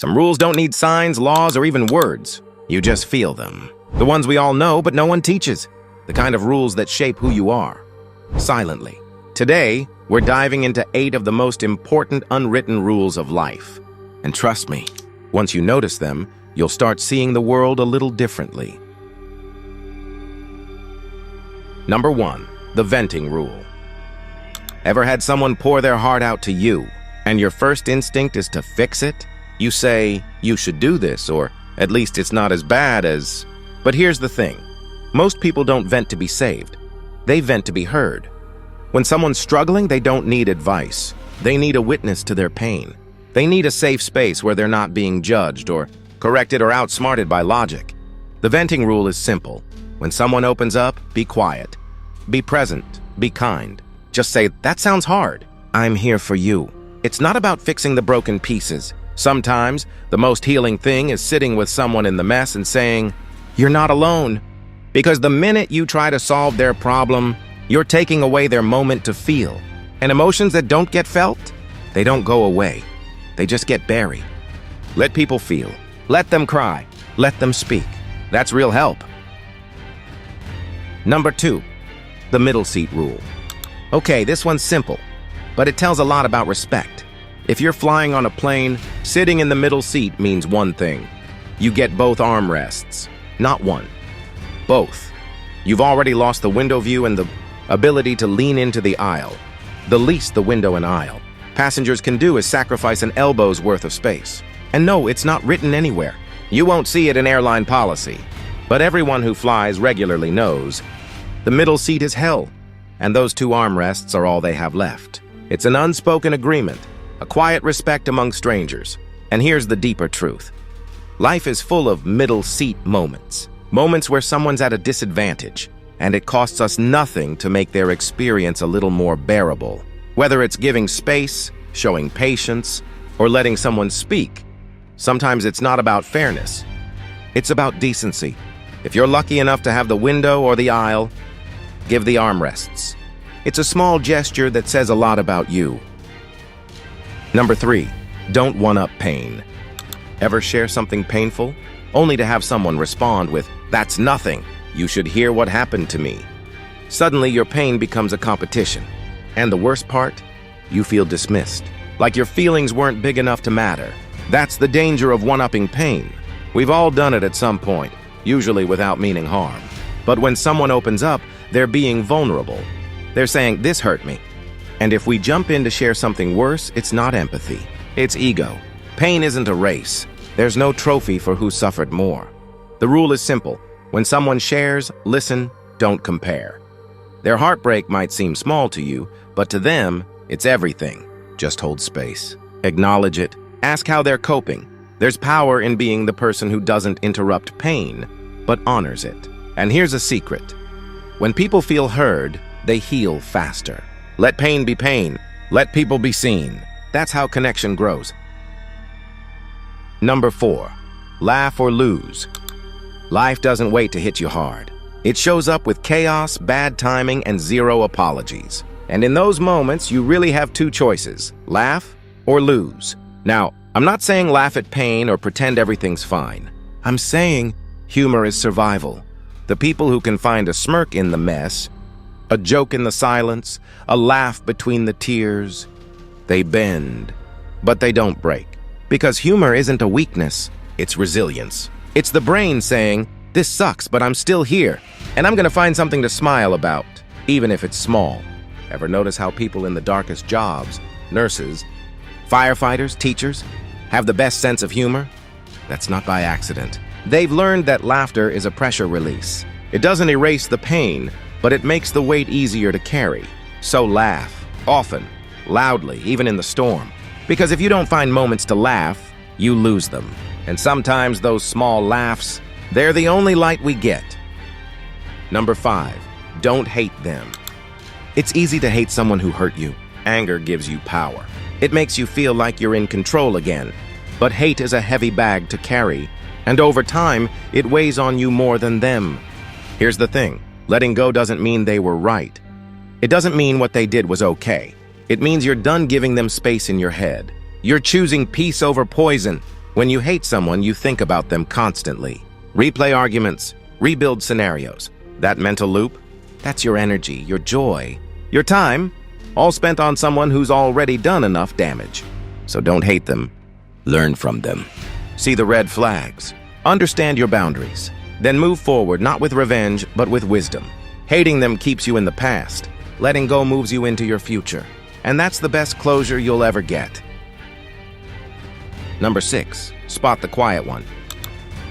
Some rules don't need signs, laws, or even words. You just feel them. The ones we all know, but no one teaches. The kind of rules that shape who you are. Silently. Today, we're diving into 8 of the most important unwritten rules of life. And trust me, once you notice them, you'll start seeing the world a little differently. Number 1, the venting rule. Ever had someone pour their heart out to you, and your first instinct is to fix it? You say, you should do this, or at least it's not as bad as... But here's the thing. Most people don't vent to be saved. They vent to be heard. When someone's struggling, they don't need advice. They need a witness to their pain. They need a safe space where they're not being judged or corrected or outsmarted by logic. The venting rule is simple. When someone opens up, be quiet. Be present. Be kind. Just say, that sounds hard. I'm here for you. It's not about fixing the broken pieces. Sometimes, the most healing thing is sitting with someone in the mess and saying, you're not alone. Because the minute you try to solve their problem, you're taking away their moment to feel. And emotions that don't get felt, they don't go away. They just get buried. Let people feel. Let them cry. Let them speak. That's real help. Number 2, the middle seat rule. Okay, this one's simple, but it tells a lot about respect. If you're flying on a plane, sitting in the middle seat means one thing. You get both armrests, not one. Both. You've already lost the window view and the ability to lean into the aisle. The least the window and aisle passengers can do is sacrifice an elbow's worth of space. And no, it's not written anywhere. You won't see it in airline policy. But everyone who flies regularly knows the middle seat is hell, and those 2 armrests are all they have left. It's an unspoken agreement, a quiet respect among strangers. And here's the deeper truth. Life is full of middle seat moments. Moments where someone's at a disadvantage, and it costs us nothing to make their experience a little more bearable. Whether it's giving space, showing patience, or letting someone speak, sometimes it's not about fairness. It's about decency. If you're lucky enough to have the window or the aisle, give the armrests. It's a small gesture that says a lot about you. Number 3, don't one-up pain. Ever share something painful, only to have someone respond with, that's nothing. You should hear what happened to me. Suddenly, your pain becomes a competition. And the worst part? You feel dismissed. Like your feelings weren't big enough to matter. That's the danger of one-upping pain. We've all done it at some point, usually without meaning harm. But when someone opens up, they're being vulnerable. They're saying, this hurt me. And if we jump in to share something worse, it's not empathy. It's ego. Pain isn't a race. There's no trophy for who suffered more. The rule is simple. When someone shares, listen, don't compare. Their heartbreak might seem small to you, but to them, it's everything. Just hold space. Acknowledge it. Ask how they're coping. There's power in being the person who doesn't interrupt pain, but honors it. And here's a secret. When people feel heard, they heal faster. Let pain be pain. Let people be seen. That's how connection grows. Number 4, laugh or lose. Life doesn't wait to hit you hard. It shows up with chaos, bad timing, and 0 apologies. And in those moments, you really have 2 choices, laugh or lose. Now, I'm not saying laugh at pain or pretend everything's fine. I'm saying humor is survival. The people who can find a smirk in the mess, a joke in the silence, a laugh between the tears, they bend, but they don't break. Because humor isn't a weakness, it's resilience. It's the brain saying, this sucks, but I'm still here, and I'm gonna find something to smile about, even if it's small. Ever notice how people in the darkest jobs, nurses, firefighters, teachers, have the best sense of humor? That's not by accident. They've learned that laughter is a pressure release. It doesn't erase the pain, but it makes the weight easier to carry. So laugh, often, loudly, even in the storm. Because if you don't find moments to laugh, you lose them. And sometimes those small laughs, they're the only light we get. Number 5, don't hate them. It's easy to hate someone who hurt you. Anger gives you power. It makes you feel like you're in control again. But hate is a heavy bag to carry, and over time, it weighs on you more than them. Here's the thing, letting go doesn't mean they were right. It doesn't mean what they did was okay. It means you're done giving them space in your head. You're choosing peace over poison. When you hate someone, you think about them constantly. Replay arguments, rebuild scenarios. That mental loop, that's your energy, your joy, your time, all spent on someone who's already done enough damage. So don't hate them. Learn from them. See the red flags. Understand your boundaries. Then move forward, not with revenge, but with wisdom. Hating them keeps you in the past. Letting go moves you into your future. And that's the best closure you'll ever get. Number 6, spot the quiet one.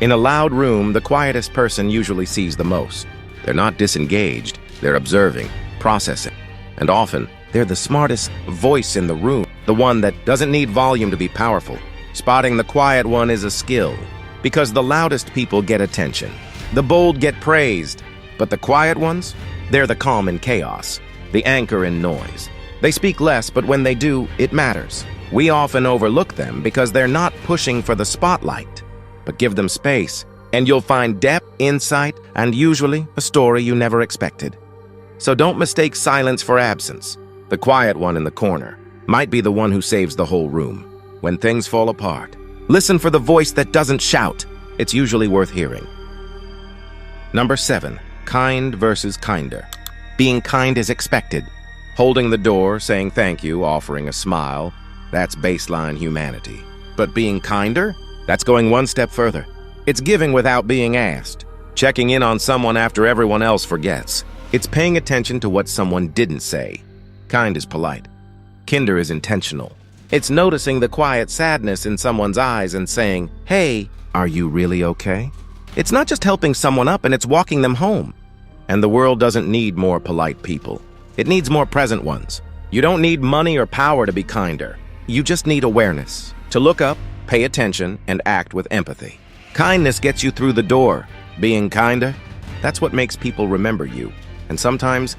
In a loud room, the quietest person usually sees the most. They're not disengaged, they're observing, processing. And often, they're the smartest voice in the room, the one that doesn't need volume to be powerful. Spotting the quiet one is a skill, because the loudest people get attention. The bold get praised, but the quiet ones, they're the calm in chaos, the anchor in noise. They speak less, but when they do, it matters. We often overlook them because they're not pushing for the spotlight. But give them space, and you'll find depth, insight, and usually a story you never expected. So don't mistake silence for absence. The quiet one in the corner might be the one who saves the whole room. When things fall apart, listen for the voice that doesn't shout. It's usually worth hearing. Number 7, kind versus kinder. Being kind is expected. Holding the door, saying thank you, offering a smile, that's baseline humanity. But being kinder? That's going one step further. It's giving without being asked. Checking in on someone after everyone else forgets. It's paying attention to what someone didn't say. Kind is polite. Kinder is intentional. It's noticing the quiet sadness in someone's eyes and saying, "Hey, are you really okay?" It's not just helping someone up, and it's walking them home. And the world doesn't need more polite people. It needs more present ones. You don't need money or power to be kinder. You just need awareness. To look up, pay attention, and act with empathy. Kindness gets you through the door. Being kinder, that's what makes people remember you. And sometimes,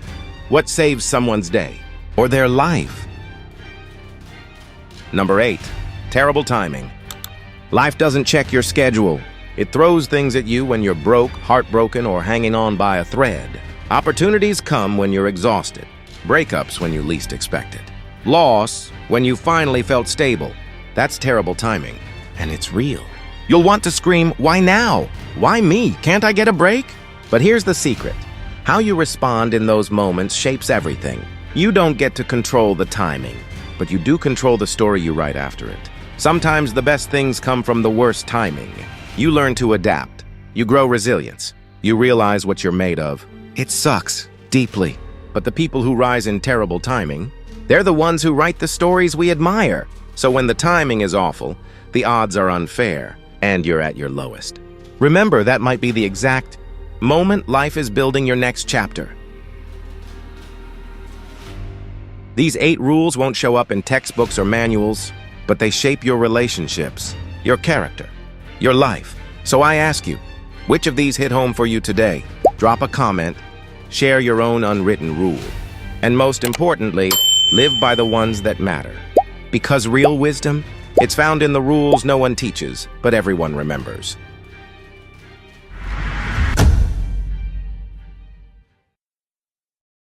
what saves someone's day or their life. Number 8, terrible timing. Life doesn't check your schedule. It throws things at you when you're broke, heartbroken, or hanging on by a thread. Opportunities come when you're exhausted. Breakups when you least expect it. Loss when you finally felt stable. That's terrible timing, and it's real. You'll want to scream, "Why now? Why me? Can't I get a break?" But here's the secret. How you respond in those moments shapes everything. You don't get to control the timing, but you do control the story you write after it. Sometimes the best things come from the worst timing. You learn to adapt. You grow resilience. You realize what you're made of. It sucks, deeply. But the people who rise in terrible timing, they're the ones who write the stories we admire. So when the timing is awful, the odds are unfair, and you're at your lowest. Remember, that might be the exact moment life is building your next chapter. These 8 rules won't show up in textbooks or manuals, but they shape your relationships, your character, your life. So I ask you, which of these hit home for you today? Drop a comment, share your own unwritten rule, and most importantly, live by the ones that matter. Because real wisdom, it's found in the rules no one teaches, but everyone remembers.